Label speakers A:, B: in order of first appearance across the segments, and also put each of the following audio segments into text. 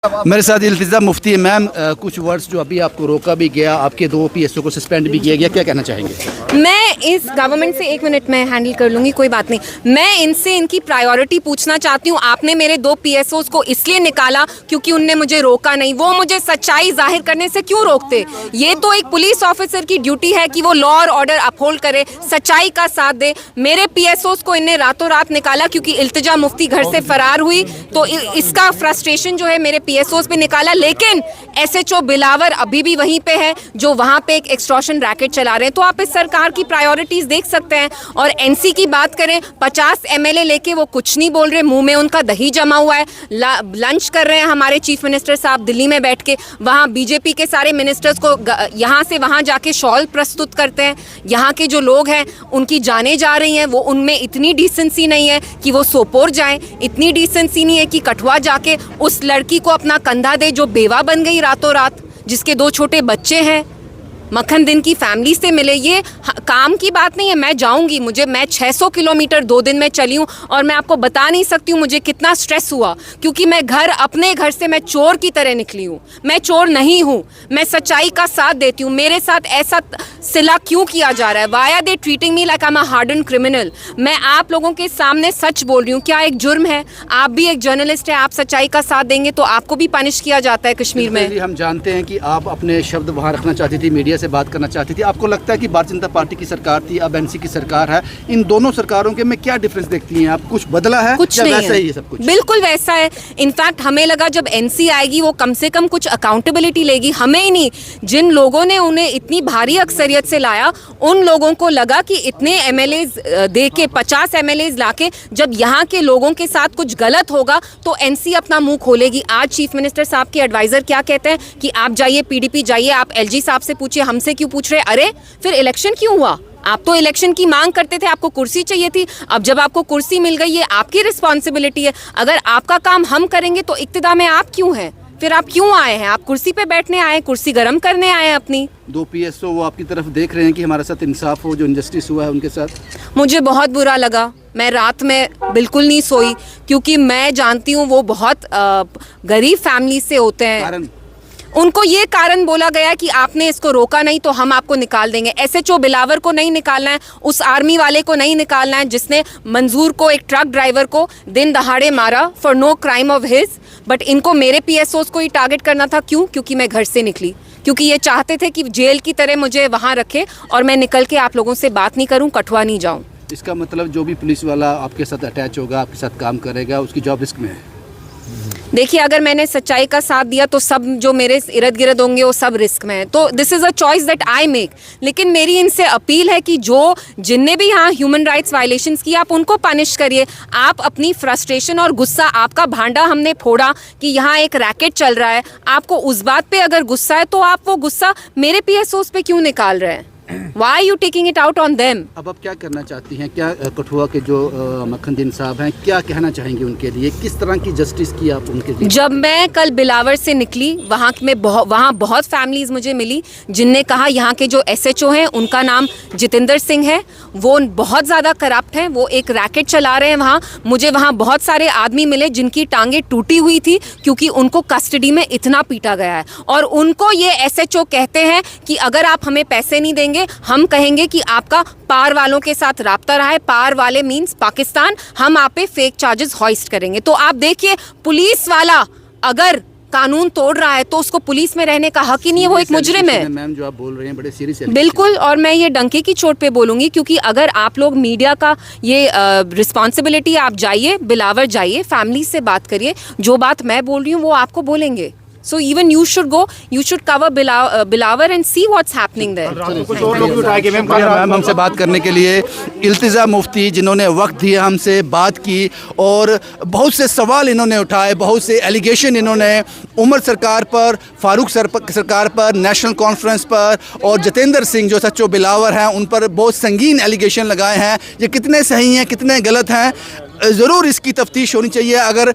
A: मेरे साथ इल्तिजा मुफ्ती है। मैम, कुछ वर्ड्स जो अभी आपको रोका भी गया, आपके 2 पीएसओ को सस्पेंड भी किया गया, क्या कहना चाहेंगे?
B: मैं इस गवर्नमेंट से 1 मिनट में हैंडल कर लूँगी, कोई बात नहीं। मैं इनसे इनकी प्रायोरिटी पूछना चाहती हूँ। आपने मेरे 2 पीएसओs को इसलिए निकाला क्योंकि उनने मुझे रोका नहीं। वो मुझे सच्चाई जाहिर करने से क्यों रोकते? ये तो एक पुलिस ऑफिसर की ड्यूटी है कि वो लॉ और ऑर्डर अपहोल्ड करे, सच्चाई का साथ दे। मेरे पीएसओs को इनने रातों रात निकाला क्योंकि इल्तिजा मुफ्ती घर से फरार हुई, तो इसका फ्रस्ट्रेशन जो है मेरे पीएसओs पे निकाला। लेकिन एसएचओ बिलावर अभी भी वहीं पे है जो वहां पे एक एक्सटॉर्शन रैकेट चला रहे हैं। तो आप इस सरकार की प्रायोरिटीज देख सकते हैं। और एनसी की बात करें, 50 एमएलए लेके वो कुछ नहीं बोल रहे, मुंह में उनका दही जमा हुआ है। लंच कर रहे हैं हमारे चीफ मिनिस्टर साहब दिल्ली में बैठ के, वहां बीजेपी के सारे मिनिस्टर्स को यहां से वहां जाके शॉल प्रस्तुत करते हैं। यहाँ के जो लोग हैं उनकी जाने जा रही हैं, वो उनमें इतनी डिसेंसी नहीं है कि वो सोपोर जाएं, इतनी डिसेंसी नहीं है कि कठुआ जाके उस लड़की को अपना कंधा दे जो बेवा बन गई रातों रात, जिसके 2 छोटे बच्चे हैं, मक्खन दिन की फैमिली से मिले। ये काम की बात नहीं है। मैं जाऊंगी, मैं 600 किलोमीटर 2 दिन में चली हूँ और मैं आपको बता नहीं सकती हूँ मुझे कितना स्ट्रेस हुआ, क्योंकि मैं अपने घर से मैं चोर की तरह निकली हूँ। मैं चोर नहीं हूँ, मैं सच्चाई का साथ देती हूँ। मेरे साथ ऐसा सिला क्यों किया जा रहा है? Why are they treating me like I am a hardened criminal? मैं आप लोगों के सामने सच बोल रही हूँ। क्या एक जुर्म है? आप भी एक जर्नलिस्ट है, आप सच्चाई का साथ देंगे तो आपको भी पनिश किया जाता है कश्मीर में।
A: हम जानते हैं कि आप अपने शब्द वहाँ रखना चाहती थी, मीडिया से बात करना चाहती थी। आपको लगता है कि भारतीय जनता पार्टी की सरकार थी, अब एनसी की सरकार है, इन दोनों सरकारों के में क्या डिफरेंस देखती हैं आप? कुछ बदला है?
B: कुछ नहीं
A: वैसा
B: है,
A: ही है सब कुछ?
B: बिल्कुल वैसा है। इनफैक्ट हमें लगा जब एनसी आएगी वो कम से कम कुछ अकाउंटेबिलिटी लेगी। हमें ही नहीं, जिन लोगों ने उन्हें इतनी भारी अक्सरियत से लाया उन लोगों को लगा कि इतने एमएलए दे के 50 एमएलए लाके जब यहाँ के लोगों के साथ कुछ गलत होगा तो एनसी अपना मुंह खोलेगी। आज चीफ मिनिस्टर साहब के एडवाइजर क्या कहते हैं कि आप जाइए पीडीपी जाइए, आप एलजी साहब से पूछिए, हमसे क्यों पूछ रहे? अरे फिर इलेक्शन क्यों हुआ? आप तो इलेक्शन की मांग करते थे, आपको कुर्सी चाहिए थी। अब जब आपको कुर्सी मिल गई, ये आपकी रिस्पॉन्सिबिलिटी है। अगर आपका काम हम करेंगे तो इक्तिदा में आप क्यों हैं? फिर आप क्यों आए हैं? आप कुर्सी पे बैठने आए हैं, कुर्सी गर्म करने आए हैं अपनी।
A: 2 पीएसओ वो आपकी तरफ देख रहे हैं कि हमारे साथ इंसाफ हो, जो इंजस्टिस हुआ है उनके साथ।
B: मुझे बहुत बुरा लगा। मैं रात में बिल्कुल नहीं सोई क्योंकि मैं जानती हूँ वो बहुत गरीब फैमिली से होते हैं। उनको ये कारण बोला गया कि आपने इसको रोका नहीं तो हम आपको निकाल देंगे। एसएचओ बिलावर को नहीं निकालना है, उस आर्मी वाले को नहीं निकालना है जिसने मंजूर को, एक ट्रक ड्राइवर को दिन दहाड़े मारा for no crime of his. But इनको मेरे पीएसओs को ही टारगेट करना था। क्यों? क्योंकि मैं घर से निकली, क्योंकि ये चाहते थे कि जेल की तरह मुझे वहाँ रखे और मैं निकल के आप लोगों से बात नहीं करूँ, कठुआ नहीं जाऊँ।
A: इसका मतलब जो भी पुलिस वाला आपके साथ अटैच होगा, आपके साथ काम करेगा, उसकी जॉब रिस्क में है।
B: देखिए, अगर मैंने सच्चाई का साथ दिया तो सब जो मेरे इर्द गिर्द होंगे वो सब रिस्क में है। तो this is a choice that I make. लेकिन मेरी इनसे अपील है कि जिनने भी यहाँ ह्यूमन राइट्स वायलेशंस की, आप उनको पनिश करिए। आप अपनी फ्रस्ट्रेशन और गुस्सा, आपका भांडा हमने फोड़ा कि यहाँ एक रैकेट चल रहा है, आपको उस बात पे अगर गुस्सा है तो आप वो गुस्सा मेरे पीएसओs पे क्यों निकाल रहे हैं? Why are you taking it out on them?
A: अब आप क्या करना चाहती हैं? क्या कठुआ के जो मक्खन दिन साहब हैं, क्या कहना चाहेंगे उनके लिए? किस तरह की जस्टिस की आप उनके लिए?
B: जब मैं कल बिलावर से निकली, वहाँ बहुत फैमिलीज मुझे मिली जिनने कहा यहाँ के जो एसएचओ हैं उनका नाम जितेंद्र सिंह है, वो बहुत ज़्यादा करप्ट हैं, वो एक रैकेट चला रहे हैं वहाँ। मुझे वहाँ बहुत सारे आदमी मिले जिनकी टांगें टूटी हुई थी क्योंकि उनको कस्टडी में इतना पीटा गया है। और उनको ये एसएचओ कहते हैं कि अगर आप हमें पैसे नहीं देंगे, हम कहेंगे कि आपका पार वालों के साथ राब्ता रहा है। पार वाले मीन्स पाकिस्तान, हम आप पे फेक चार्जेस हॉइस्ट करेंगे। तो आप देखिए, पुलिस वाला अगर कानून तोड़ रहा है तो उसको पुलिस में रहने का हक ही नहीं है, वो एक मुजरिम है।
A: मैम, जो आप बोल रहे हैं बड़े सीरियस।
B: बिल्कुल, और मैं ये डंके की चोट पे बोलूंगी क्योंकि अगर आप लोग मीडिया का ये रिस्पॉन्सिबिलिटी, आप जाइए बिलावर जाइए, फैमिली से बात करिए, जो बात मैं बोल रही हूँ वो आपको बोलेंगे। So even you should go, you should cover Bilawer and see what's happening there.
A: Ma'am, हमसे बात करने के लिए इल्तिजा मुफ्ती, जिन्होंने वक्त दिया, हमसे बात की और बहुत से सवाल इन्होंने उठाए, बहुत से एलिगेशन इन्होंने उमर सरकार पर, फारूक सरकार पर, नेशनल कॉन्फ्रेंस पर और जितेंद्र सिंह जो सच्चो बिलावर हैं उन पर बहुत संगीन एलिगेशन लगाए हैं। ये कितने सही हैं, कितने गलत हैं, ज़रूर इसकी तफ्तीश होनी चाहिए। अगर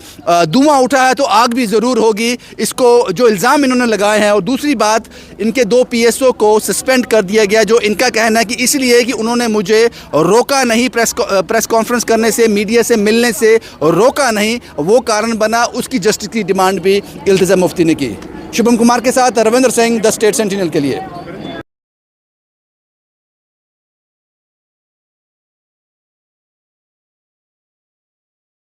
A: धुआं उठा है तो आग भी ज़रूर होगी। इसको जो इल्ज़ाम इन्होंने लगाए हैं, और दूसरी बात, इनके 2 PSO को सस्पेंड कर दिया गया, जो इनका कहना है कि इसलिए कि उन्होंने मुझे रोका नहीं, प्रेस कॉन्फ्रेंस करने से, मीडिया से मिलने से रोका नहीं, वो कारण बना। उसकी जस्टिस की डिमांड भी इल्तिज़ा मुफ्ती ने की। शुभम कुमार के साथ Ravindra Singh, the state sentinel के लिए।